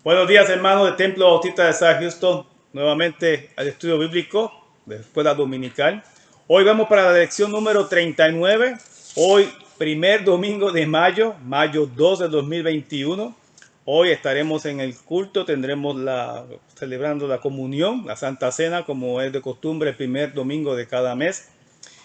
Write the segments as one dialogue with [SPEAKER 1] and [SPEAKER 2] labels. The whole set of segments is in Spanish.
[SPEAKER 1] Buenos días, hermanos del Templo Bautista de South Houston, nuevamente al estudio bíblico de escuela dominical. Hoy vamos para la lección número 39. Hoy, primer domingo de mayo, mayo 2 de 2021. Hoy estaremos en el culto, tendremos celebrando la comunión, la Santa Cena, como es de costumbre, el primer domingo de cada mes.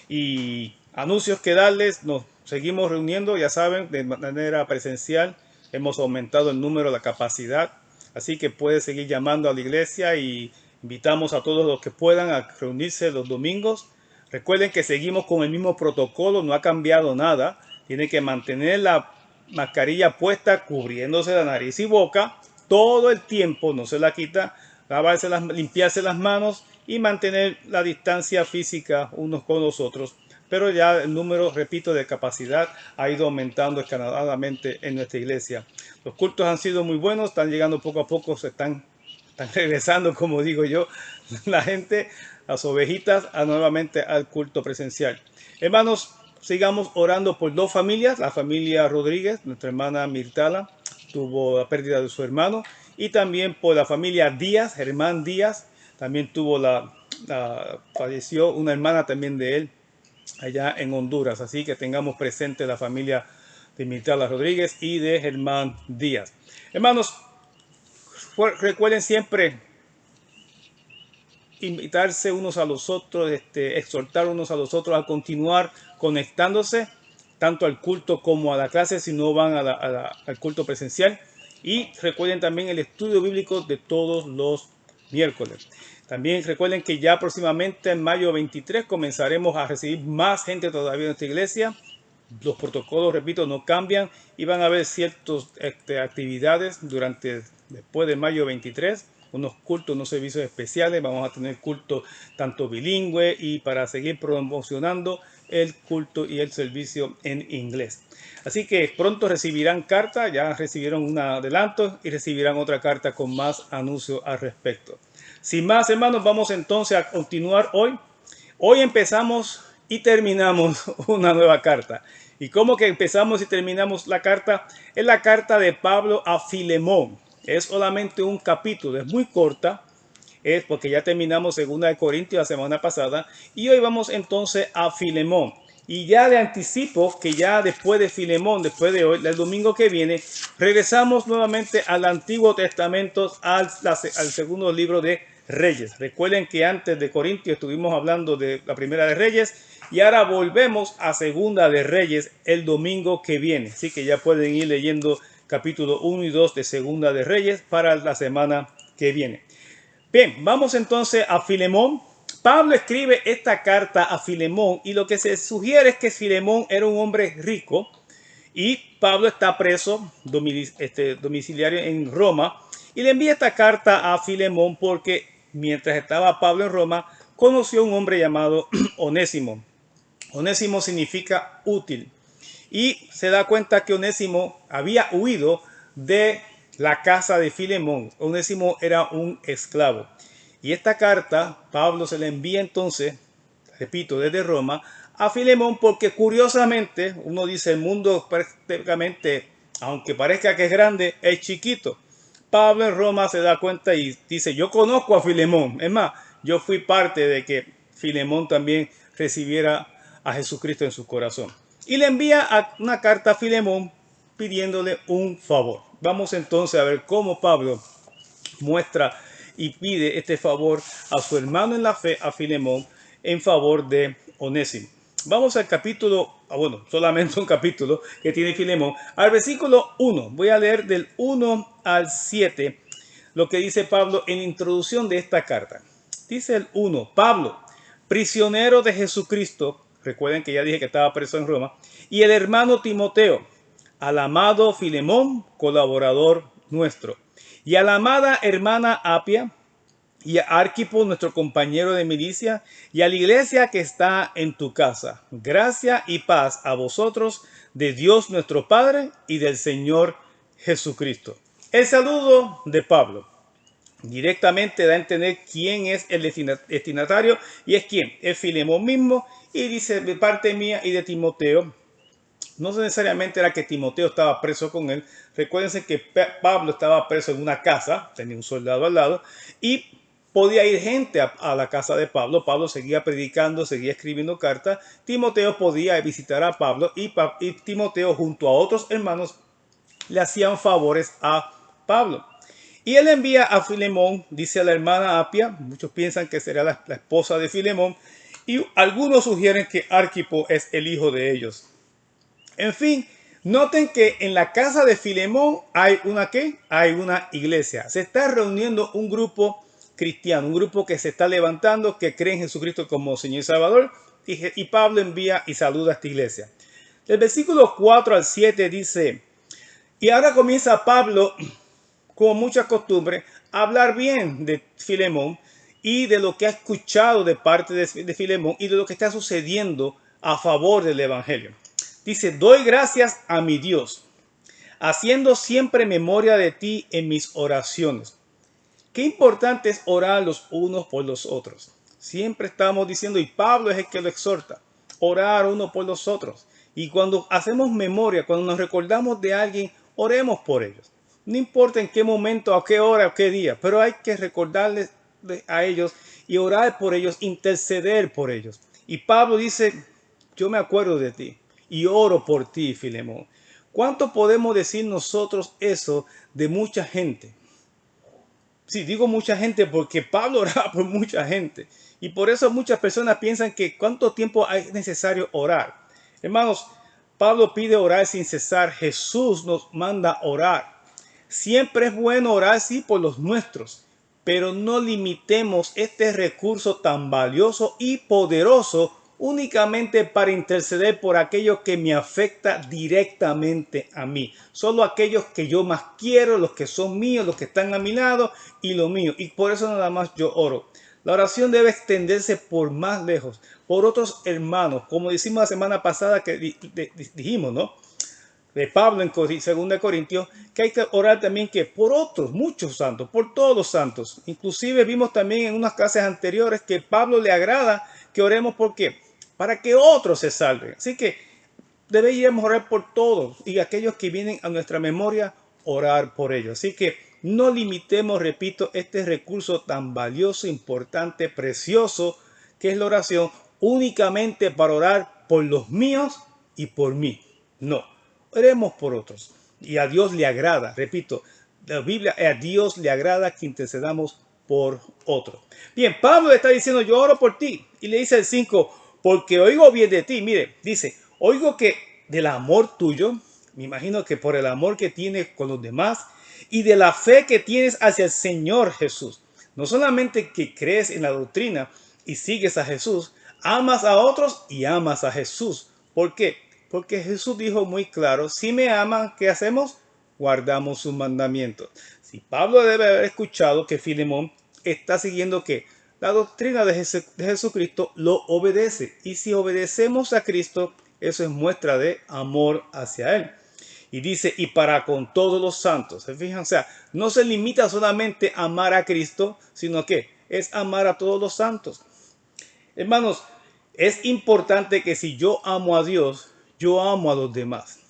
[SPEAKER 1] Y anuncios que darles, nos seguimos reuniendo, ya saben, de manera presencial. Hemos aumentado el número, la capacidad. Así que puede seguir llamando a la iglesia y invitamos a todos los que puedan a reunirse los domingos. Recuerden que seguimos con el mismo protocolo, no ha cambiado nada. Tienen que mantener la mascarilla puesta cubriéndose la nariz y boca todo el tiempo, no se la quita, limpiarse las manos y mantener la distancia física unos con los otros. Pero ya el número, repito, de capacidad ha ido aumentando escalonadamente en nuestra iglesia. Los cultos han sido muy buenos, están llegando poco a poco, están regresando, como digo yo, la gente, las ovejitas, nuevamente al culto presencial. Hermanos, sigamos orando por dos familias. La familia Rodríguez, nuestra hermana Mirtala, tuvo la pérdida de su hermano. Y también por la familia Díaz, Germán Díaz, también falleció una hermana también de él allá en Honduras. Así que tengamos presente la familia de Mirtala Rodríguez y de Germán Díaz. Hermanos, recuerden siempre invitarse unos a los otros, exhortar unos a los otros a continuar conectándose tanto al culto como a la clase si no van al culto presencial. Y recuerden también el estudio bíblico de todos los miércoles. También recuerden que ya próximamente en mayo 23 comenzaremos a recibir más gente todavía en nuestra iglesia. Los protocolos, repito, no cambian y van a haber ciertas actividades después de mayo 23, unos cultos, unos servicios especiales. Vamos a tener culto tanto bilingüe y para seguir promocionando el culto y el servicio en inglés. Así que pronto recibirán carta, ya recibieron un adelanto y recibirán otra carta con más anuncios al respecto. Sin más, hermanos, vamos entonces a continuar hoy. Hoy empezamos y terminamos una nueva carta. ¿Y cómo que empezamos y terminamos la carta? Es la carta de Pablo a Filemón. Es solamente un capítulo, es muy corta. Es porque ya terminamos 2 Corintios la semana pasada. Y hoy vamos entonces a Filemón. Y ya le anticipo que ya después de Filemón, después de hoy, el domingo que viene, regresamos nuevamente al Antiguo Testamento, al segundo libro de Reyes. Recuerden que antes de Corintios estuvimos hablando de la primera de Reyes y ahora volvemos a segunda de Reyes el domingo que viene. Así que ya pueden ir leyendo capítulo 1 y 2 de segunda de Reyes para la semana que viene. Bien, vamos entonces a Filemón. Pablo escribe esta carta a Filemón y lo que se sugiere es que Filemón era un hombre rico y Pablo está preso domiciliario en Roma y le envía esta carta a Filemón porque mientras estaba Pablo en Roma conoció a un hombre llamado Onésimo. Onésimo significa útil y se da cuenta que Onésimo había huido de la casa de Filemón. Onésimo era un esclavo. Y esta carta, Pablo se la envía entonces, repito, desde Roma, a Filemón porque curiosamente, uno dice, el mundo prácticamente, aunque parezca que es grande, es chiquito. Pablo en Roma se da cuenta y dice, yo conozco a Filemón. Es más, yo fui parte de que Filemón también recibiera a Jesucristo en su corazón. Y le envía una carta a Filemón pidiéndole un favor. Vamos entonces a ver cómo Pablo muestra y pide este favor a su hermano en la fe, a Filemón, en favor de Onésimo. Vamos al capítulo, bueno, solamente un capítulo que tiene Filemón, al versículo 1. Voy a leer del 1 al 7 lo que dice Pablo en la introducción de esta carta. Dice el 1, Pablo, prisionero de Jesucristo, recuerden que ya dije que estaba preso en Roma, y el hermano Timoteo, al amado Filemón, colaborador nuestro, y a la amada hermana Apia, y a Arquipo, nuestro compañero de milicia, y a la iglesia que está en tu casa. Gracia y paz a vosotros, de Dios nuestro Padre y del Señor Jesucristo. El saludo de Pablo directamente da a entender quién es el destinatario, y es quién, es Filemón mismo, y dice de parte mía y de Timoteo, No necesariamente era que Timoteo estaba preso con él. Recuérdense que Pablo estaba preso en una casa, tenía un soldado al lado, y podía ir gente a la casa de Pablo. Pablo seguía predicando, seguía escribiendo cartas. Timoteo podía visitar a Pablo y Timoteo junto a otros hermanos le hacían favores a Pablo. Y él envía a Filemón, dice a la hermana Apia, muchos piensan que será la esposa de Filemón, y algunos sugieren que Arquipo es el hijo de ellos. En fin, noten que en la casa de Filemón hay una ¿qué? Hay una iglesia. Se está reuniendo un grupo cristiano, un grupo que se está levantando, que cree en Jesucristo como Señor y Salvador, y Pablo envía y saluda a esta iglesia. El versículo 4 al 7 dice, y ahora comienza Pablo, como mucha costumbre, a hablar bien de Filemón y de lo que ha escuchado de parte de Filemón y de lo que está sucediendo a favor del evangelio. Dice, doy gracias a mi Dios, haciendo siempre memoria de ti en mis oraciones. Qué importante es orar los unos por los otros. Siempre estamos diciendo, y Pablo es el que lo exhorta, orar uno por los otros. Y cuando hacemos memoria, cuando nos recordamos de alguien, oremos por ellos. No importa en qué momento, a qué hora, a qué día, pero hay que recordarles a ellos y orar por ellos, interceder por ellos. Y Pablo dice, yo me acuerdo de ti y oro por ti, Filemón. ¿Cuánto podemos decir nosotros eso de mucha gente? Sí, digo mucha gente porque Pablo oraba por mucha gente. Y por eso muchas personas piensan que cuánto tiempo es necesario orar. Hermanos, Pablo pide orar sin cesar. Jesús nos manda orar. Siempre es bueno orar, sí, por los nuestros. Pero no limitemos este recurso tan valioso y poderoso únicamente para interceder por aquello que me afecta directamente a mí. Solo aquellos que yo más quiero, los que son míos, los que están a mi lado y lo mío. Y por eso nada más yo oro. La oración debe extenderse por más lejos, por otros hermanos, como decimos la semana pasada que dijimos, ¿no? De Pablo en 2 Corintios, que hay que orar también que por otros, muchos santos, por todos los santos. Inclusive vimos también en unas clases anteriores que Pablo le agrada que oremos por qué, para que otros se salven. Así que deberíamos orar por todos y aquellos que vienen a nuestra memoria, orar por ellos. Así que no limitemos, repito, este recurso tan valioso, importante, precioso, que es la oración, únicamente para orar por los míos y por mí. No, oremos por otros. Y a Dios le agrada, repito, la Biblia, a Dios le agrada que intercedamos por otros. Bien, Pablo le está diciendo, yo oro por ti. Y le dice el 5, porque oigo bien de ti. Mire, dice, oigo que del amor tuyo, me imagino que por el amor que tienes con los demás y de la fe que tienes hacia el Señor Jesús. No solamente que crees en la doctrina y sigues a Jesús, amas a otros y amas a Jesús. ¿Por qué? Porque Jesús dijo muy claro, si me aman, ¿qué hacemos? Guardamos sus mandamientos. Si Pablo debe haber escuchado que Filemón está siguiendo que la doctrina de Jesucristo lo obedece. Y si obedecemos a Cristo, eso es muestra de amor hacia Él. Y dice, y para con todos los santos. ¿Se fijan? O sea, no se limita solamente a amar a Cristo, sino que es amar a todos los santos. Hermanos, es importante que si yo amo a Dios, yo amo a los demás.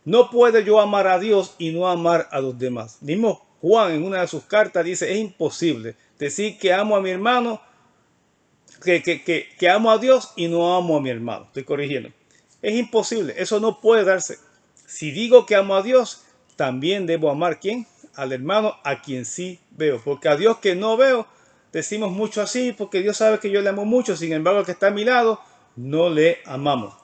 [SPEAKER 1] No puedo yo amar a Dios y no amar a los demás. Mismo Juan en una de sus cartas dice, es imposible decir que amo a mi hermano, que amo a Dios y no amo a mi hermano. Estoy corrigiendo. Es imposible, eso no puede darse. Si digo que amo a Dios, también debo amar ¿quién? Al hermano a quien sí veo. Porque a Dios que no veo, decimos mucho así, porque Dios sabe que yo le amo mucho, sin embargo, el que está a mi lado, no le amamos.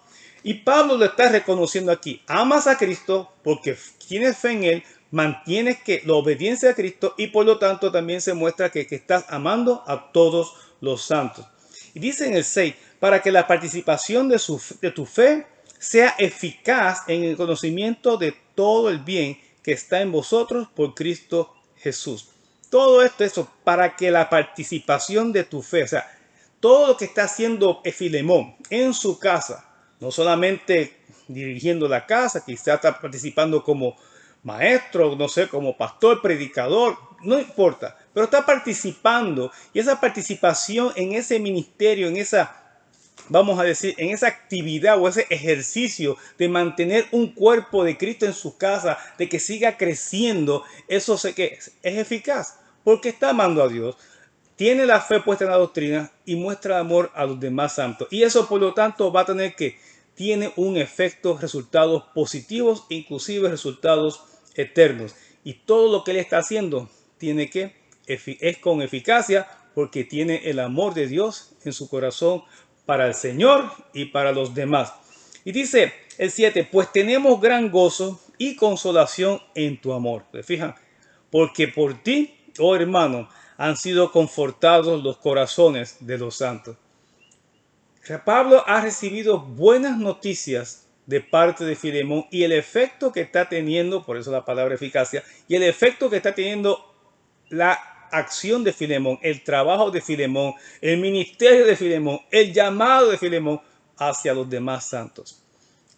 [SPEAKER 1] Y Pablo lo está reconociendo aquí. Amas a Cristo porque tienes fe en Él, mantienes que la obediencia a Cristo y por lo tanto también se muestra que estás amando a todos los santos. Y dice en el 6, para que la participación de tu fe sea eficaz en el conocimiento de todo el bien que está en vosotros por Cristo Jesús. Todo esto, eso, para que la participación de tu fe, o sea, todo lo que está haciendo Filemón en su casa, no solamente dirigiendo la casa, quizá está participando como maestro, no sé, como pastor, predicador, no importa, pero está participando y esa participación en ese ministerio, en esa vamos a decir, en esa actividad o ese ejercicio de mantener un cuerpo de Cristo en su casa, de que siga creciendo, eso sé que es eficaz, porque está amando a Dios, tiene la fe puesta en la doctrina y muestra amor a los demás santos. Y eso, por lo tanto, va a tener que, tiene un efecto, resultados positivos, inclusive resultados eternos. Y todo lo que él está haciendo tiene que, es con eficacia, porque tiene el amor de Dios en su corazón para el Señor y para los demás. Y dice el 7, pues tenemos gran gozo y consolación en tu amor. ¿Se fijan? Porque por ti, oh hermano, han sido confortados los corazones de los santos. Pablo ha recibido buenas noticias de parte de Filemón y el efecto que está teniendo, por eso la palabra eficacia, y el efecto que está teniendo la acción de Filemón, el trabajo de Filemón, el ministerio de Filemón, el llamado de Filemón hacia los demás santos.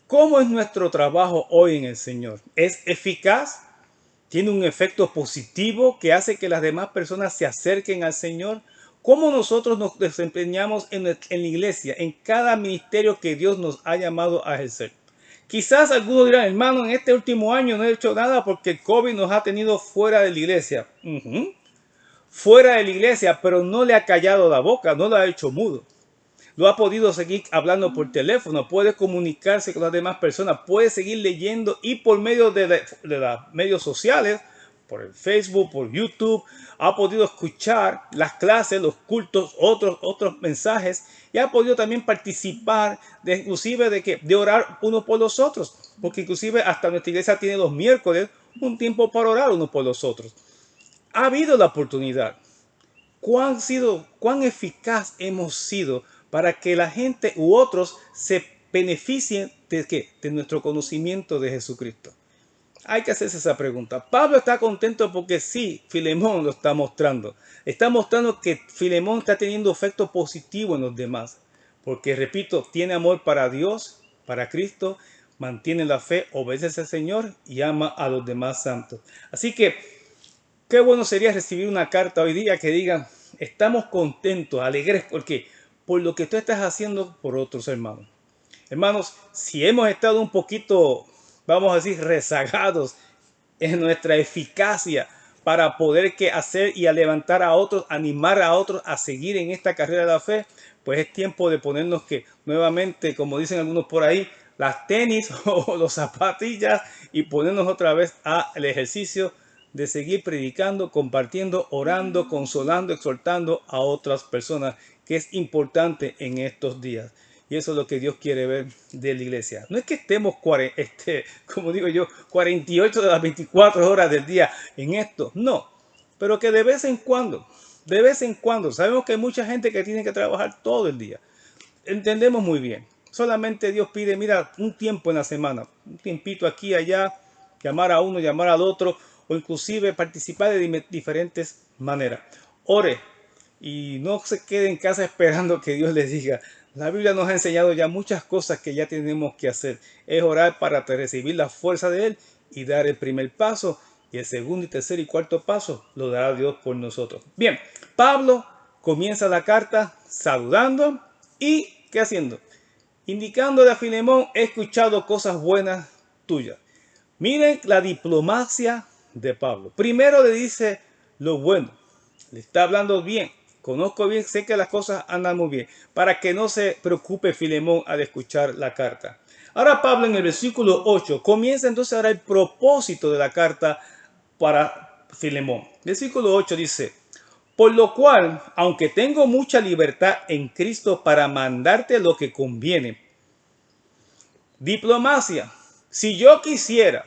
[SPEAKER 1] ¿Cómo es nuestro trabajo hoy en el Señor? ¿Es eficaz? ¿Tiene un efecto positivo que hace que las demás personas se acerquen al Señor? ¿Cómo nosotros nos desempeñamos en la iglesia, en cada ministerio que Dios nos ha llamado a ejercer? Quizás algunos dirán, hermano, en este último año no he hecho nada porque el COVID nos ha tenido fuera de la iglesia. Fuera de la iglesia, pero no le ha callado la boca, no lo ha hecho mudo. Lo ha podido seguir hablando por teléfono, puede comunicarse con las demás personas, puede seguir leyendo y por medio de los medios sociales, por el Facebook, por YouTube, ha podido escuchar las clases, los cultos, otros mensajes y ha podido también participar inclusive de orar unos por los otros, porque inclusive hasta nuestra iglesia tiene los miércoles un tiempo para orar unos por los otros. Ha habido la oportunidad. ¿Cuán eficaz hemos sido para que la gente u otros se beneficien de qué? De nuestro conocimiento de Jesucristo? Hay que hacerse esa pregunta. Pablo está contento porque sí, Filemón lo está mostrando. Está mostrando que Filemón está teniendo efecto positivo en los demás. Porque, repito, tiene amor para Dios, para Cristo, mantiene la fe, obedece al Señor y ama a los demás santos. Así que, qué bueno sería recibir una carta hoy día que diga, estamos contentos, alegres, porque por lo que tú estás haciendo por otros hermanos. Hermanos, si hemos estado un poquito, vamos a decir, rezagados en nuestra eficacia para poder hacer y a levantar a otros, animar a otros a seguir en esta carrera de la fe, pues es tiempo de ponernos que nuevamente, como dicen algunos por ahí, las tenis o los zapatillas y ponernos otra vez al ejercicio de seguir predicando, compartiendo, orando, consolando, exhortando a otras personas, que es importante en estos días. Y eso es lo que Dios quiere ver de la iglesia. No es que estemos, como digo yo, 48 de las 24 horas del día en esto. No, pero que de vez en cuando, sabemos que hay mucha gente que tiene que trabajar todo el día. Entendemos muy bien. Solamente Dios pide, mira, un tiempo en la semana, un tiempito aquí y allá, llamar a uno, llamar al otro, o inclusive participar de diferentes maneras. Ore y no se quede en casa esperando que Dios les diga. La Biblia nos ha enseñado ya muchas cosas que ya tenemos que hacer. Es orar para recibir la fuerza de Él y dar el primer paso. Y el segundo y tercer y cuarto paso lo dará Dios por nosotros. Bien, Pablo comienza la carta saludando y ¿qué haciendo? Indicándole a Filemón, he escuchado cosas buenas tuyas. Miren la diplomacia de Pablo. Primero le dice lo bueno. Le está hablando bien. Conozco bien, sé que las cosas andan muy bien. Para que no se preocupe Filemón al escuchar la carta. Ahora Pablo en el versículo 8 comienza entonces ahora el propósito de la carta para Filemón. Versículo 8 dice, por lo cual, aunque tengo mucha libertad en Cristo para mandarte lo que conviene. Diplomacia. Si yo quisiera,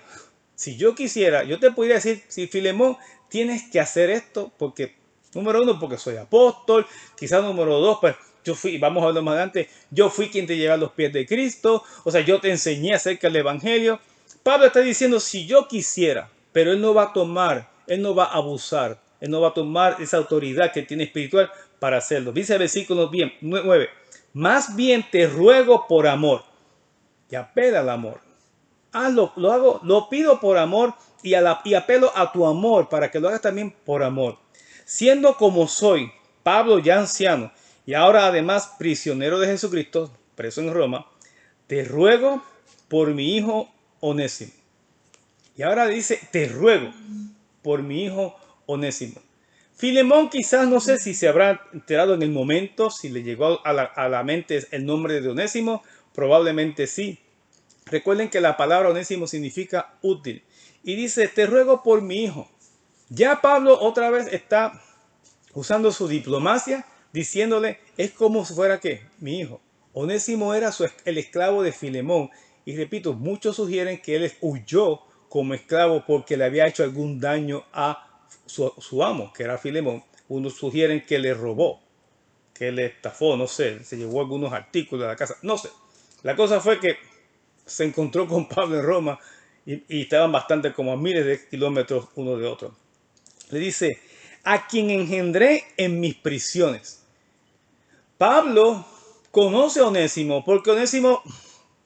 [SPEAKER 1] yo te podría decir, si Filemón, tienes que hacer esto porque, número uno, porque soy apóstol, quizás número dos, pues yo fui, vamos a hablar más adelante, yo fui quien te lleva a los pies de Cristo, o sea, yo te enseñé acerca del Evangelio. Pablo está diciendo, si yo quisiera, pero él no va a tomar, él no va a abusar, él no va a tomar esa autoridad que tiene espiritual para hacerlo. Dice el versículo 9, más bien te ruego por amor, y apela al amor. Lo pido por amor y apelo a tu amor para que lo hagas también por amor. Siendo como soy, Pablo ya anciano, y ahora además prisionero de Jesucristo, preso en Roma, te ruego por mi hijo Onésimo. Y ahora dice, te ruego por mi hijo Onésimo. Filemón quizás no sé si se habrá enterado en el momento, si le llegó a la mente el nombre de Onésimo, probablemente sí. Recuerden que la palabra Onésimo significa útil. Y dice, te ruego por mi hijo. Ya Pablo otra vez está usando su diplomacia, diciéndole, es como si fuera que mi hijo. Onésimo era el esclavo de Filemón. Y repito, muchos sugieren que él huyó como esclavo porque le había hecho algún daño a su amo, que era Filemón. Unos sugieren que le robó, que le estafó, no sé, se llevó algunos artículos de la casa, no sé. La cosa fue que se encontró con Pablo en Roma y estaban bastante como a miles de kilómetros uno de otro. Le dice, a quien engendré en mis prisiones. Pablo conoce a Onésimo porque Onésimo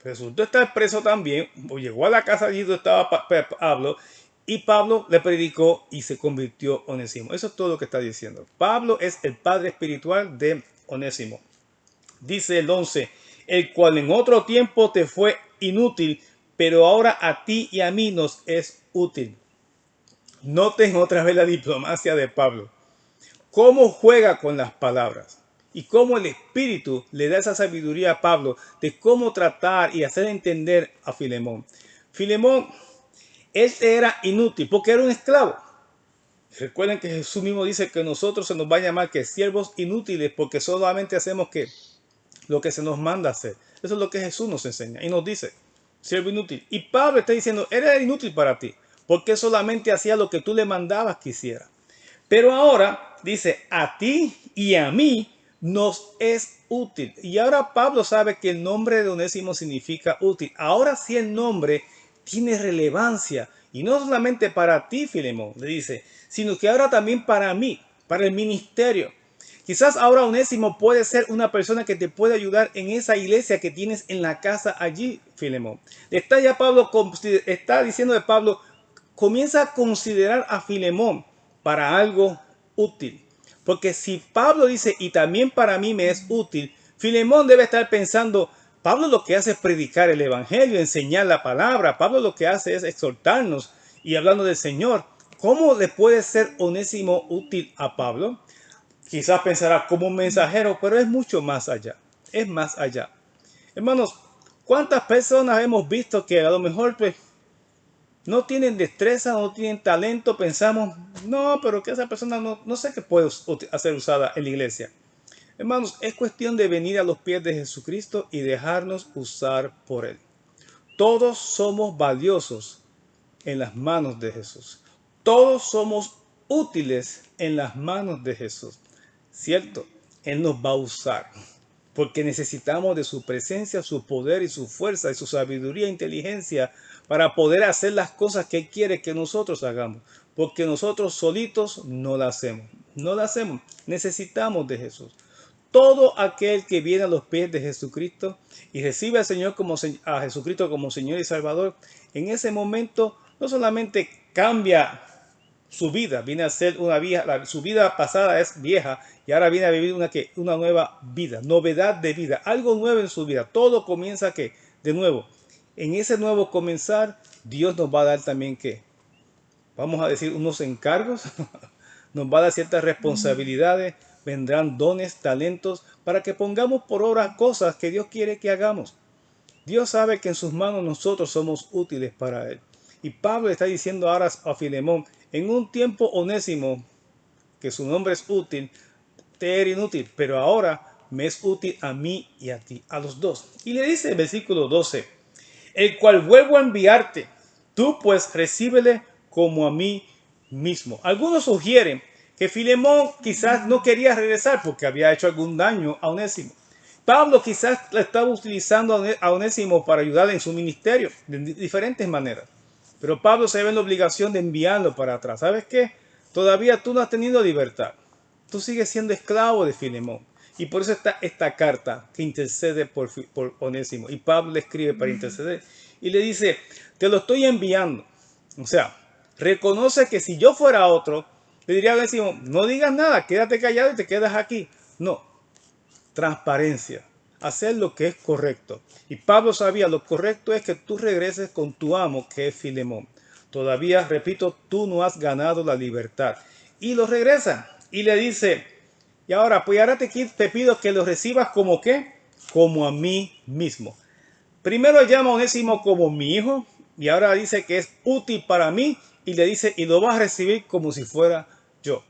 [SPEAKER 1] resultó estar preso también, o llegó a la casa allí donde estaba Pablo, y Pablo le predicó y se convirtió Onésimo. Eso es todo lo que está diciendo. Pablo es el padre espiritual de Onésimo. Dice el 11, el cual en otro tiempo te fue inútil, pero ahora a ti y a mí nos es útil. Noten otra vez la diplomacia de Pablo. Cómo juega con las palabras y cómo el Espíritu le da esa sabiduría a Pablo de cómo tratar y hacer entender a Filemón. Filemón, él era inútil porque era un esclavo. Recuerden que Jesús mismo dice que nosotros se nos va a llamar que siervos inútiles porque solamente hacemos que lo que se nos manda hacer. Eso es lo que Jesús nos enseña y nos dice, siervo inútil. Y Pablo está diciendo, era inútil para ti porque solamente hacía lo que tú le mandabas que hiciera. Pero ahora dice, a ti y a mí nos es útil. Y ahora Pablo sabe que el nombre de Onésimo significa útil. Ahora sí el nombre tiene relevancia. Y no solamente para ti, Filemón, le dice, sino que ahora también para mí, para el ministerio. Quizás ahora Onésimo puede ser una persona que te puede ayudar en esa iglesia que tienes en la casa allí, Filemón. Está ya Pablo, está diciendo de Pablo, comienza a considerar a Filemón para algo útil. Porque si Pablo dice, y también para mí me es útil, Filemón debe estar pensando, Pablo lo que hace es predicar el evangelio, enseñar la palabra. Pablo lo que hace es exhortarnos y hablando del Señor. ¿Cómo le puede ser Onésimo útil a Pablo? Quizás pensará como un mensajero, pero es mucho más allá. Es más allá. Hermanos, ¿cuántas personas hemos visto que a lo mejor pues, no tienen destreza, no tienen talento? Pensamos, no, pero que esa persona no sé qué puede hacer usada en la iglesia. Hermanos, es cuestión de venir a los pies de Jesucristo y dejarnos usar por Él. Todos somos valiosos en las manos de Jesús. Todos somos útiles en las manos de Jesús. ¿Cierto? Él nos va a usar. Porque necesitamos de su presencia, su poder y su fuerza y su sabiduría e inteligencia para poder hacer las cosas que Él quiere que nosotros hagamos. Porque nosotros solitos no la hacemos. No la hacemos. Necesitamos de Jesús. Todo aquel que viene a los pies de Jesucristo y recibe al Señor a Jesucristo como Señor y Salvador, en ese momento no solamente cambia su vida, viene a ser una vieja, su vida pasada es vieja y ahora viene a vivir una nueva vida, novedad de vida, algo nuevo en su vida. Todo comienza que de nuevo. En ese nuevo comenzar, Dios nos va a dar también que, vamos a decir, unos encargos, nos va a dar ciertas responsabilidades, vendrán dones, talentos, para que pongamos por obra cosas que Dios quiere que hagamos. Dios sabe que en sus manos nosotros somos útiles para Él. Y Pablo está diciendo ahora a Filemón, en un tiempo Onésimo, que su nombre es útil, te era inútil, pero ahora me es útil a mí y a ti, a los dos. Y le dice el versículo 12, el cual vuelvo a enviarte, tú pues recíbele como a mí mismo. Algunos sugieren que Filemón quizás no quería regresar porque había hecho algún daño a Onésimo. Pablo quizás le estaba utilizando a Onésimo para ayudarle en su ministerio de diferentes maneras. Pero Pablo se ve en la obligación de enviarlo para atrás. ¿Sabes qué? Todavía tú no has tenido libertad. Tú sigues siendo esclavo de Filemón. Y por eso está esta carta que intercede por Onésimo. Y Pablo le escribe para interceder. Y le dice, te lo estoy enviando. O sea, reconoce que si yo fuera otro, le diría a Onésimo, no digas nada, quédate callado y te quedas aquí. No. transparencia, hacer lo que es correcto. Y Pablo sabía, lo correcto es que tú regreses con tu amo, que es Filemón. Todavía, repito, tú no has ganado la libertad. Y lo regresa y le dice, y ahora, pues ahora te pido que lo recibas como qué, como a mí mismo. Primero llama a Onésimo como mi hijo y ahora dice que es útil para mí y le dice, y lo vas a recibir como si fuera yo.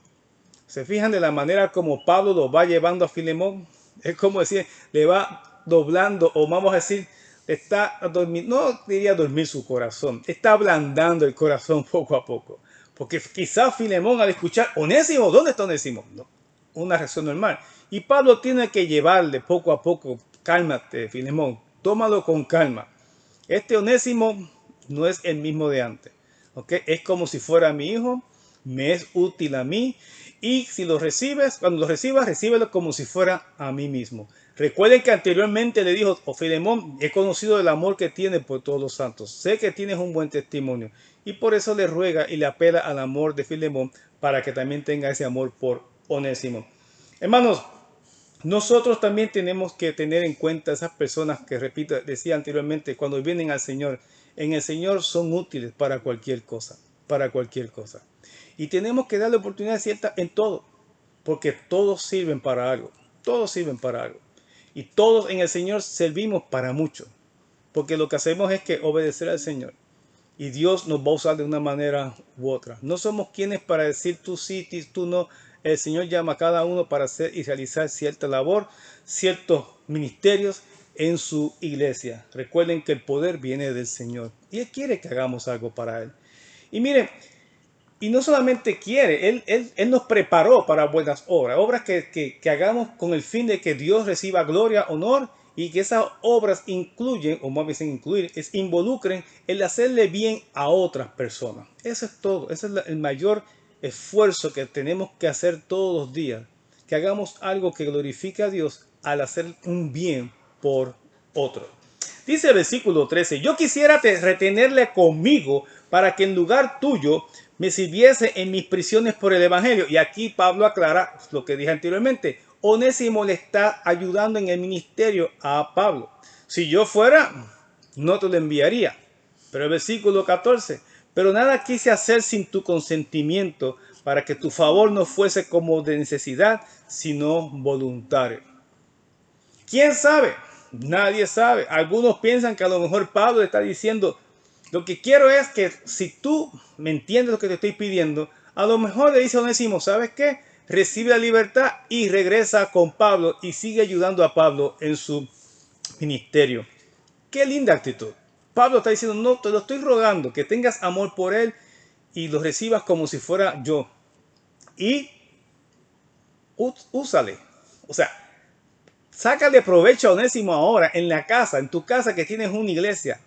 [SPEAKER 1] ¿Se fijan de la manera como Pablo lo va llevando a Filemón? Es como decir, le va doblando, o vamos a decir, está no diría dormir su corazón, está ablandando el corazón poco a poco. Porque quizás Filemón al escuchar, Onésimo, ¿dónde está Onésimo? No, una reacción normal. Y Pablo tiene que llevarle poco a poco, cálmate, Filemón, tómalo con calma. Este Onésimo no es el mismo de antes, ¿ok? Es como si fuera mi hijo, me es útil a mí, y si lo recibes, cuando lo recibas, recíbelo como si fuera a mí mismo. Recuerden que anteriormente le dijo, oh Filemón, he conocido el amor que tienes por todos los santos, sé que tienes un buen testimonio, y por eso le ruega y le apela al amor de Filemón para que también tenga ese amor por Onésimo. Hermanos, nosotros también tenemos que tener en cuenta esas personas que, repito, decía anteriormente, cuando vienen al Señor, en el Señor son útiles para cualquier cosa, para cualquier cosa. Y tenemos que darle oportunidad cierta en todo, porque todos sirven para algo, todos sirven para algo. Y todos en el Señor servimos para mucho, porque lo que hacemos es que obedecer al Señor. Y Dios nos va a usar de una manera u otra. No somos quienes para decir tú sí, tú no. El Señor llama a cada uno para hacer y realizar cierta labor, ciertos ministerios en su iglesia. Recuerden que el poder viene del Señor y Él quiere que hagamos algo para Él. Y miren, y no solamente quiere, Él nos preparó para buenas obras, obras que hagamos con el fin de que Dios reciba gloria, honor y que esas obras incluyen, o más bien incluir, involucren el hacerle bien a otras personas. Eso es todo, ese es el mayor esfuerzo que tenemos que hacer todos los días, que hagamos algo que glorifique a Dios al hacer un bien por otro. Dice el versículo 13, yo quisiera retenerle conmigo para que en lugar tuyo me sirviese en mis prisiones por el Evangelio. Y aquí Pablo aclara lo que dije anteriormente. Onésimo le está ayudando en el ministerio a Pablo. Si yo fuera, no te lo enviaría. Pero el versículo 14, pero nada quise hacer sin tu consentimiento para que tu favor no fuese como de necesidad, sino voluntario. ¿Quién sabe? Nadie sabe. Algunos piensan que a lo mejor Pablo está diciendo, lo que quiero es que si tú me entiendes lo que te estoy pidiendo, a lo mejor le dice a Onésimo, ¿sabes qué? Recibe la libertad y regresa con Pablo y sigue ayudando a Pablo en su ministerio. Qué linda actitud. Pablo está diciendo, no, te lo estoy rogando, que tengas amor por él y lo recibas como si fuera yo. Y úsale. O sea, sácale provecho a Onésimo ahora en la casa, en tu casa que tienes una iglesia.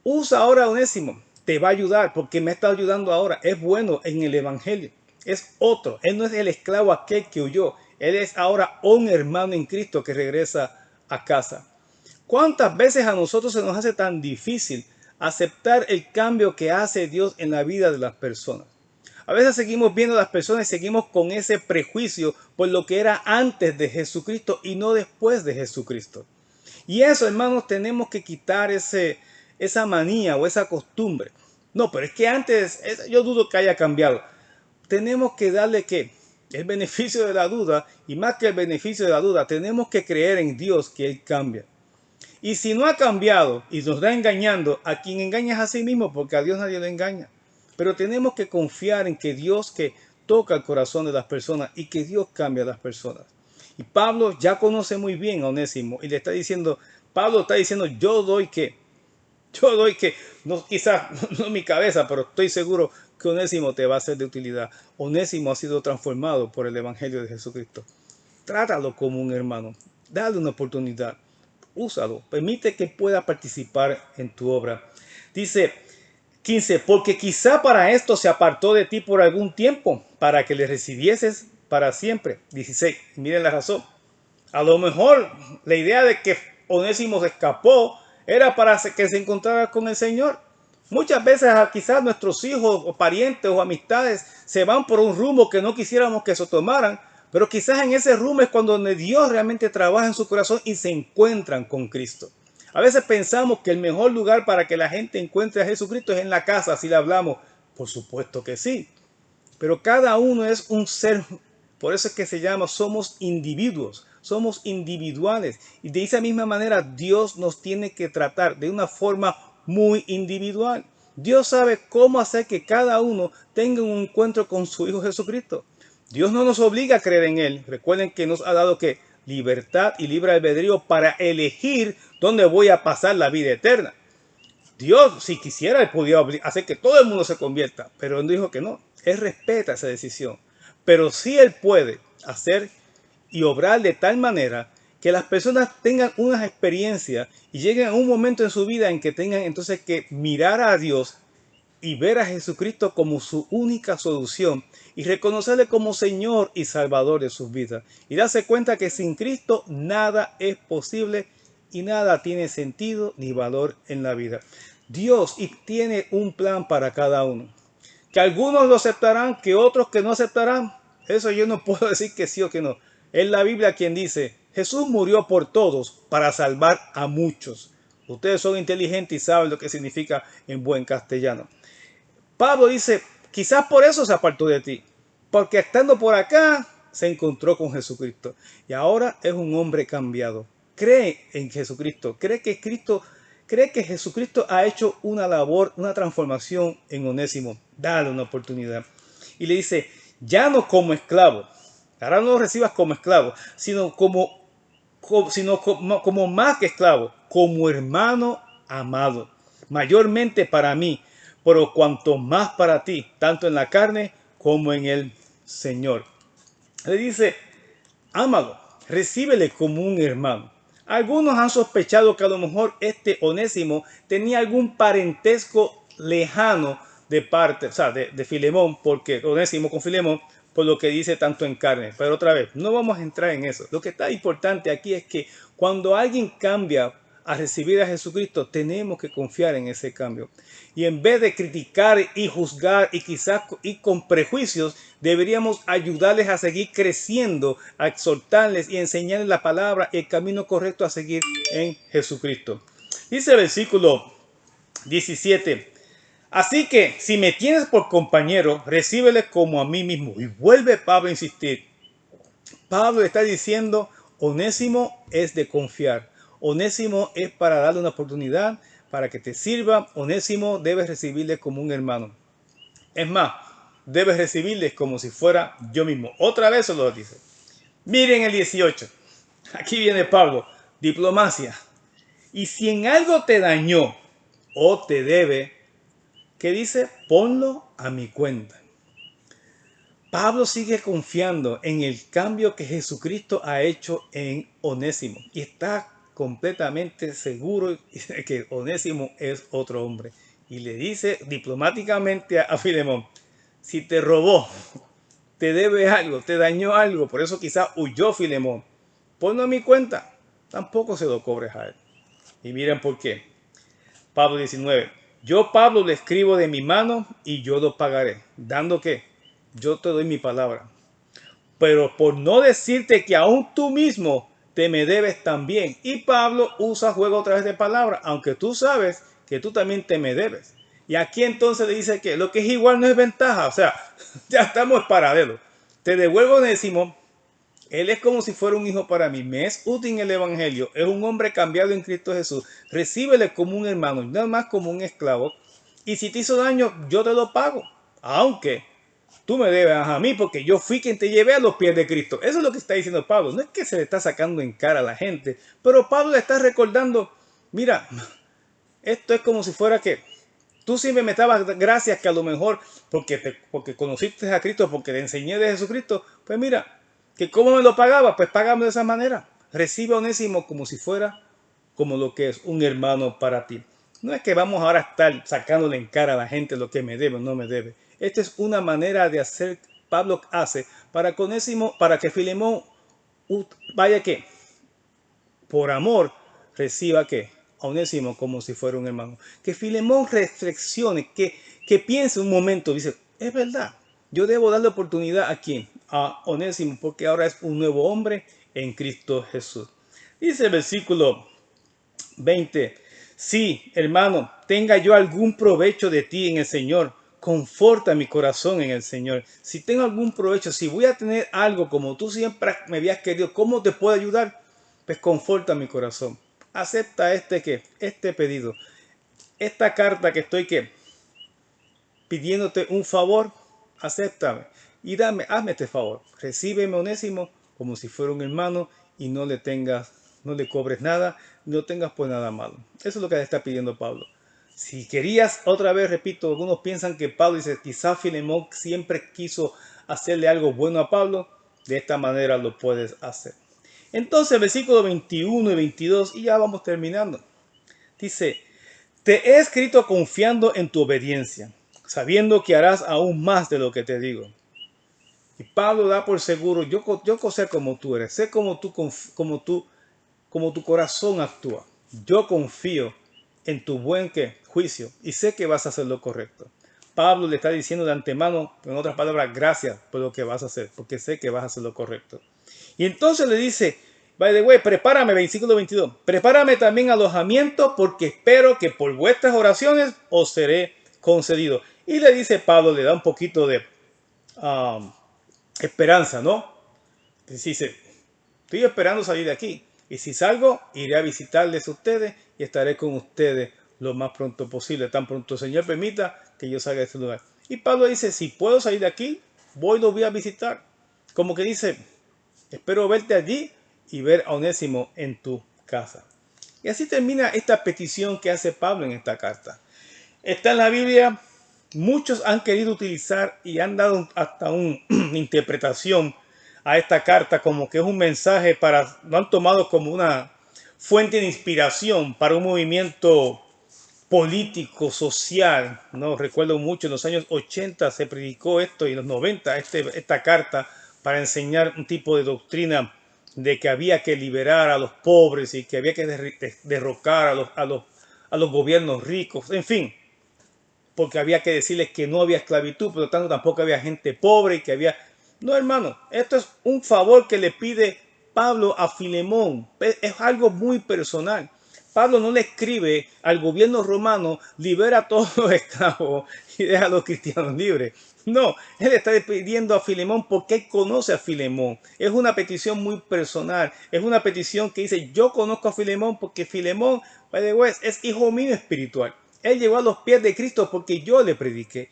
[SPEAKER 1] Usa ahora a Onésimo, te va a ayudar porque me está ayudando ahora. Es bueno en el Evangelio. Es otro. Él no es el esclavo aquel que huyó. Él es ahora un hermano en Cristo que regresa a casa. ¿Cuántas veces a nosotros se nos hace tan difícil aceptar el cambio que hace Dios en la vida de las personas? A veces seguimos viendo a las personas y seguimos con ese prejuicio por lo que era antes de Jesucristo y no después de Jesucristo. Y eso, hermanos, tenemos que quitar esa manía o esa costumbre. No, pero es que antes, yo dudo que haya cambiado. Tenemos que darle ¿qué? El beneficio de la duda, y más que el beneficio de la duda, tenemos que creer en Dios que Él cambia. Y si no ha cambiado y nos está engañando, a quien engaña es a sí mismo, porque a Dios nadie lo engaña. Pero tenemos que confiar en que Dios que toca el corazón de las personas y que Dios cambia a las personas. Y Pablo ya conoce muy bien a Onésimo y le está diciendo, Pablo está diciendo, yo doy que, no, quizás no mi cabeza, pero estoy seguro que Onésimo te va a ser de utilidad. Onésimo ha sido transformado por el Evangelio de Jesucristo. Trátalo como un hermano, dale una oportunidad, úsalo, permite que pueda participar en tu obra. Dice 15, porque quizá para esto se apartó de ti por algún tiempo, para que le recibieses para siempre. 16, miren la razón. A lo mejor la idea de que Onésimo se escapó era para que se encontrara con el Señor. Muchas veces quizás nuestros hijos o parientes o amistades se van por un rumbo que no quisiéramos que se tomaran, Pero quizás en ese rumbo es cuando donde Dios realmente trabaja en su corazón y se encuentran con Cristo. A veces pensamos que el mejor lugar para que la gente encuentre a Jesucristo es en la casa, así le hablamos. Por supuesto que sí. Pero cada uno es un ser, por eso es que se llama, somos individuos, somos individuales. Y de esa misma manera Dios nos tiene que tratar de una forma muy individual. Dios sabe cómo hacer que cada uno tenga un encuentro con su Hijo Jesucristo. Dios no nos obliga a creer en Él. Recuerden que nos ha dado que libertad y libre albedrío para elegir dónde voy a pasar la vida eterna. Dios, si quisiera, Él podía hacer que todo el mundo se convierta, pero Él dijo que no. Él respeta esa decisión. Pero sí Él puede hacer y obrar de tal manera que las personas tengan unas experiencias y lleguen a un momento en su vida en que tengan entonces que mirar a Dios y ver a Jesucristo como su única solución y reconocerle como Señor y Salvador de sus vidas. Y darse cuenta que sin Cristo nada es posible y nada tiene sentido ni valor en la vida. Dios tiene un plan para cada uno. Que algunos lo aceptarán, que otros que no aceptarán. Eso yo no puedo decir que sí o que no. Es la Biblia quien dice, Jesús murió por todos para salvar a muchos. Ustedes son inteligentes y saben lo que significa en buen castellano. Pablo dice, quizás por eso se apartó de ti, porque estando por acá se encontró con Jesucristo y ahora es un hombre cambiado. Cree en Jesucristo, cree que Jesucristo ha hecho una labor, una transformación en Onésimo. Dale una oportunidad. Y le dice, ya no como esclavo, ahora no lo recibas como esclavo, sino como más que esclavo, como hermano amado, mayormente para mí, pero cuanto más para ti, tanto en la carne como en el Señor. Le dice, ámalo, recíbele como un hermano. Algunos han sospechado que a lo mejor este Onésimo tenía algún parentesco lejano de parte, o sea, de Filemón, porque Onésimo con Filemón, por lo que dice tanto en carne. Pero otra vez, no vamos a entrar en eso. Lo que está importante aquí es que cuando alguien cambia a recibir a Jesucristo, tenemos que confiar en ese cambio. Y en vez de criticar y juzgar y quizás ir con prejuicios, deberíamos ayudarles a seguir creciendo, a exhortarles y enseñarles la palabra y el camino correcto a seguir en Jesucristo. Dice el versículo 17. Así que si me tienes por compañero, recíbele como a mí mismo. Y vuelve Pablo a insistir. Pablo está diciendo, Onésimo es de confiar. Onésimo es para darle una oportunidad, para que te sirva. Onésimo debes recibirle como un hermano. Es más, debes recibirle como si fuera yo mismo. Otra vez se lo dice. Miren el 18. Aquí viene Pablo. Diplomacia. Y si en algo te dañó o te debe, ¿qué dice? Ponlo a mi cuenta. Pablo sigue confiando en el cambio que Jesucristo ha hecho en Onésimo y está completamente seguro de que Onésimo es otro hombre. Y le dice diplomáticamente a Filemón, si te robó, te debe algo, te dañó algo, por eso quizás huyó Filemón, ponlo a mi cuenta, tampoco se lo cobres a él. Y miren por qué. Pablo 19, yo Pablo le escribo de mi mano y yo lo pagaré, dando que yo te doy mi palabra. Pero por no decirte que aún tú mismo te me debes también. Y Pablo usa juego otra vez de palabra, aunque tú sabes que tú también te me debes. Y aquí entonces le dice que lo que es igual no es ventaja. O sea, ya estamos paralelos. Te devuelvo Onésimo. Él es como si fuera un hijo para mí. Me es útil en el evangelio. Es un hombre cambiado en Cristo Jesús. Recíbele como un hermano, no más como un esclavo. Y si te hizo daño, yo te lo pago. Aunque tú me debes a mí porque yo fui quien te llevé a los pies de Cristo. Eso es lo que está diciendo Pablo. No es que se le está sacando en cara a la gente, pero Pablo le está recordando, mira, esto es como si fuera que tú siempre me dabas gracias que a lo mejor porque conociste a Cristo, porque te enseñé de Jesucristo, pues mira, que cómo me lo pagaba, pues págame de esa manera. Recibe a Onésimo como si fuera como lo que es un hermano para ti. No es que vamos ahora a estar sacándole en cara a la gente lo que me debe o no me debe. Esta es una manera de hacer, Pablo hace para Onésimo, para que Filemón vaya que por amor reciba que a Onésimo como si fuera un hermano. Que Filemón reflexione, que piense un momento, dice, es verdad, Yo debo darle oportunidad a quién, a Onésimo, porque ahora es un nuevo hombre en Cristo Jesús. Dice el versículo 20. Sí, hermano, tenga yo algún provecho de ti en el Señor, conforta mi corazón en el Señor. Si tengo algún provecho, si voy a tener algo como tú siempre me habías querido, ¿cómo te puedo ayudar? Pues conforta mi corazón. Acepta este pedido, esta carta que estoy pidiéndote un favor, acéptame y hazme este favor. Recíbeme, Onésimo, como si fuera un hermano y no le cobres nada, no tengas pues nada malo. Eso es lo que le está pidiendo Pablo. Si querías, otra vez repito, algunos piensan que Pablo dice, quizá Filemón siempre quiso hacerle algo bueno a Pablo, de esta manera lo puedes hacer. Entonces, versículos 21 y 22, y ya vamos terminando. Dice, te he escrito confiando en tu obediencia, sabiendo que harás aún más de lo que te digo. Y Pablo da por seguro, yo sé como tú eres, sé como tu corazón actúa. Yo confío en tu buen juicio y sé que vas a hacer lo correcto. Pablo le está diciendo de antemano, en otras palabras, gracias por lo que vas a hacer, porque sé que vas a hacer lo correcto. Y entonces le dice, by the way, prepárame, versículo 22, prepárame también alojamiento porque espero que por vuestras oraciones os seré concedido. Y le dice Pablo, le da un poquito de um, esperanza, ¿no? Dice, estoy esperando salir de aquí. Y si salgo, iré a visitarles a ustedes y estaré con ustedes lo más pronto posible. Tan pronto el Señor permita que yo salga de este lugar. Y Pablo dice, si puedo salir de aquí, los voy a visitar. Como que dice, espero verte allí y ver a Onésimo en tu casa. Y así termina esta petición que hace Pablo en esta carta. Está en la Biblia, muchos han querido utilizar y han dado hasta una interpretación a esta carta como que es un mensaje lo han tomado como una fuente de inspiración para un movimiento político, social, ¿no? Recuerdo mucho, en los años 80 se predicó esto y en los 90 esta carta para enseñar un tipo de doctrina de que había que liberar a los pobres y que había que derrocar a los gobiernos ricos, en fin, porque había que decirles que no había esclavitud, por lo tanto tampoco había gente pobre y que había... No, hermano, esto es un favor que le pide Pablo a Filemón, es algo muy personal. Pablo no le escribe al gobierno romano, libera a todos los esclavos y deja a los cristianos libres. No, él está pidiendo a Filemón porque él conoce a Filemón. Es una petición muy personal. Es una petición que dice, yo conozco a Filemón porque Filemón, by the way, es hijo mío espiritual. Él llegó a los pies de Cristo porque yo le prediqué.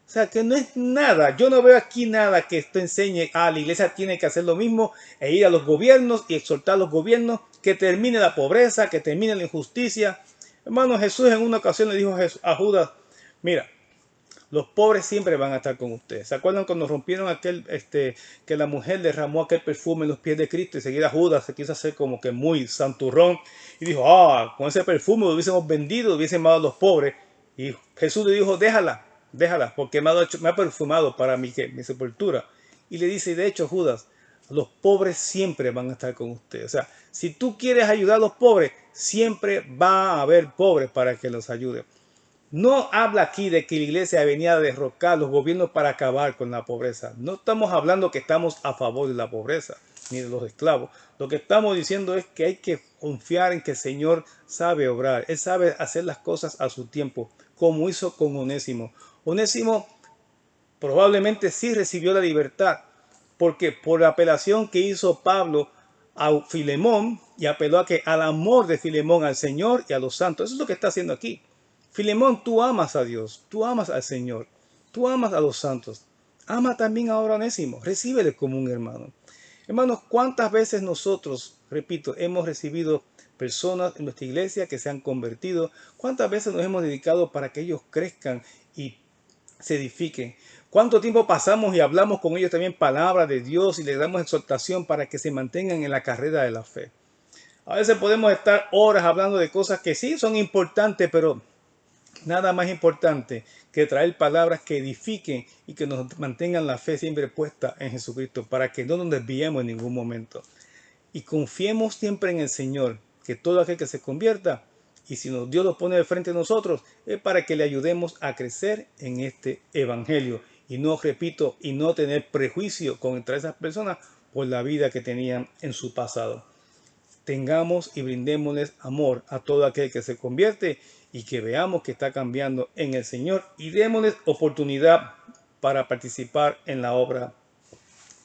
[SPEAKER 1] O sea, que no es nada. Yo no veo aquí nada que esto enseñe a la iglesia tiene que hacer lo mismo e ir a los gobiernos y exhortar a los gobiernos que termine la pobreza, que termine la injusticia. Hermano, Jesús en una ocasión le dijo a Judas, mira, los pobres siempre van a estar con ustedes. ¿Se acuerdan cuando rompieron que la mujer derramó aquel perfume en los pies de Cristo y seguida Judas se quiso hacer como que muy santurrón y dijo, con ese perfume lo hubiésemos vendido, hubiésemos dado a los pobres. Y Jesús le dijo, déjala, porque me ha perfumado para mi sepultura. Y le dice, de hecho, Judas, los pobres siempre van a estar con ustedes. O sea, si tú quieres ayudar a los pobres, siempre va a haber pobres para que los ayude. No habla aquí de que la iglesia venía a derrocar los gobiernos para acabar con la pobreza. No estamos hablando que estamos a favor de la pobreza ni de los esclavos. Lo que estamos diciendo es que hay que confiar en que el Señor sabe obrar. Él sabe hacer las cosas a su tiempo, como hizo con Onésimo. Onésimo probablemente sí recibió la libertad, porque por la apelación que hizo Pablo a Filemón y apeló al amor de Filemón al Señor y a los santos. Eso es lo que está haciendo aquí. Filemón, tú amas a Dios, tú amas al Señor, tú amas a los santos. Ama también a Onésimo, recíbele como un hermano. Hermanos, ¿cuántas veces nosotros, repito, hemos recibido personas en nuestra iglesia que se han convertido? ¿Cuántas veces nos hemos dedicado para que ellos crezcan y se edifiquen? ¿Cuánto tiempo pasamos y hablamos con ellos también palabras de Dios y les damos exhortación para que se mantengan en la carrera de la fe? A veces podemos estar horas hablando de cosas que sí son importantes, pero nada más importante que traer palabras que edifiquen y que nos mantengan la fe siempre puesta en Jesucristo para que no nos desviemos en ningún momento. Y confiemos siempre en el Señor, que todo aquel que se convierta, y si Dios lo pone de frente a nosotros, es para que le ayudemos a crecer en este evangelio y no, repito, y no tener prejuicio contra esas personas por la vida que tenían en su pasado. Tengamos y brindémosles amor a todo aquel que se convierte y que veamos que está cambiando en el Señor, y démosles oportunidad para participar en la obra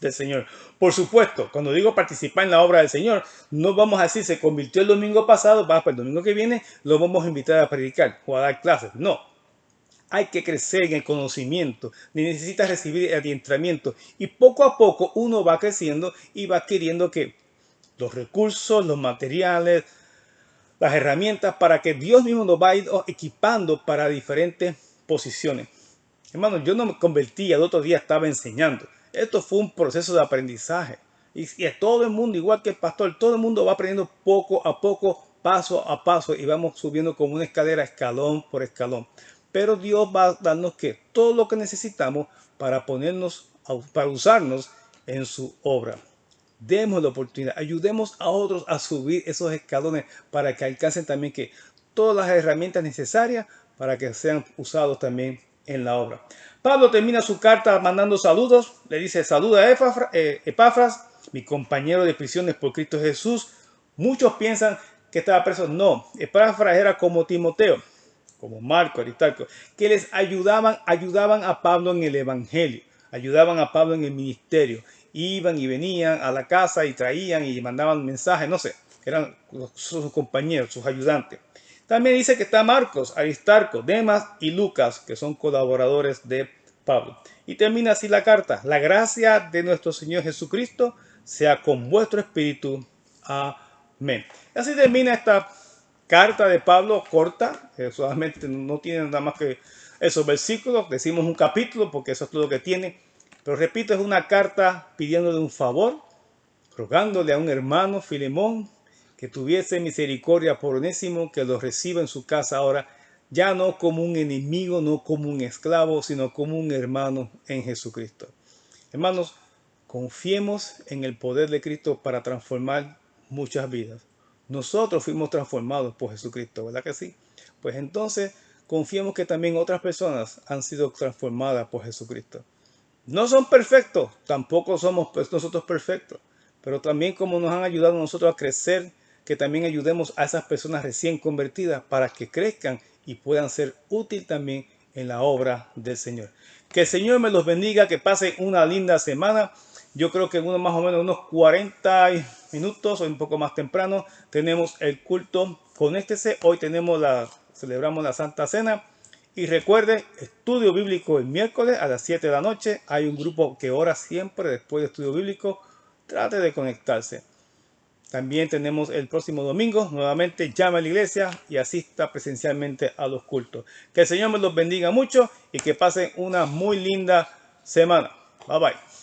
[SPEAKER 1] del Señor. Por supuesto, cuando digo participar en la obra del Señor, no vamos a decir se convirtió el domingo pasado, para el domingo que viene lo vamos a invitar a predicar o a dar clases. No, hay que crecer en el conocimiento, necesitas recibir adiestramiento, y poco a poco uno va creciendo y va adquiriendo que los recursos, los materiales, las herramientas, para que Dios mismo nos va a ir equipando para diferentes posiciones. Hermano, yo no me convertí, al otro día estaba enseñando. Esto fue un proceso de aprendizaje. Y a todo el mundo, igual que el pastor, todo el mundo va aprendiendo poco a poco, paso a paso, y vamos subiendo como una escalera, escalón por escalón. Pero Dios va a darnos que todo lo que necesitamos para ponernos, para usarnos en su obra. Demos la oportunidad, ayudemos a otros a subir esos escalones para que alcancen también que todas las herramientas necesarias para que sean usados también en la obra. Pablo termina su carta mandando saludos. Le dice: saluda a Epafras, mi compañero de prisiones por Cristo Jesús. Muchos piensan que estaba preso. No, Epafras era como Timoteo, como Marco, Aristarco, que les ayudaban a Pablo en el evangelio, ayudaban a Pablo en el ministerio. Iban y venían a la casa y traían y mandaban mensajes, no sé, eran sus compañeros, sus ayudantes. También dice que está Marcos, Aristarco, Demas y Lucas, que son colaboradores de Pablo. Y termina así la carta: la gracia de nuestro Señor Jesucristo sea con vuestro espíritu. Amén. Y así termina esta carta de Pablo, corta, solamente no tiene nada más que esos versículos. Decimos un capítulo porque eso es todo lo que tiene. Pero repito, es una carta pidiéndole un favor, rogándole a un hermano, Filemón, que tuviese misericordia por Onésimo, que lo reciba en su casa ahora, ya no como un enemigo, no como un esclavo, sino como un hermano en Jesucristo. Hermanos, confiemos en el poder de Cristo para transformar muchas vidas. Nosotros fuimos transformados por Jesucristo, ¿verdad que sí? Pues entonces confiemos que también otras personas han sido transformadas por Jesucristo. No son perfectos, tampoco somos nosotros perfectos, pero también como nos han ayudado a nosotros a crecer, que también ayudemos a esas personas recién convertidas para que crezcan y puedan ser útiles también en la obra del Señor. Que el Señor me los bendiga, que pasen una linda semana. Yo creo que en más o menos unos 40 minutos o un poco más temprano tenemos el culto. Conéctese, hoy celebramos la Santa Cena. Y recuerde, estudio bíblico el miércoles a las 7 de la noche. Hay un grupo que ora siempre después de estudio bíblico. Trate de conectarse. También tenemos el próximo domingo. Nuevamente llame a la iglesia y asista presencialmente a los cultos. Que el Señor me los bendiga mucho y que pasen una muy linda semana. Bye bye.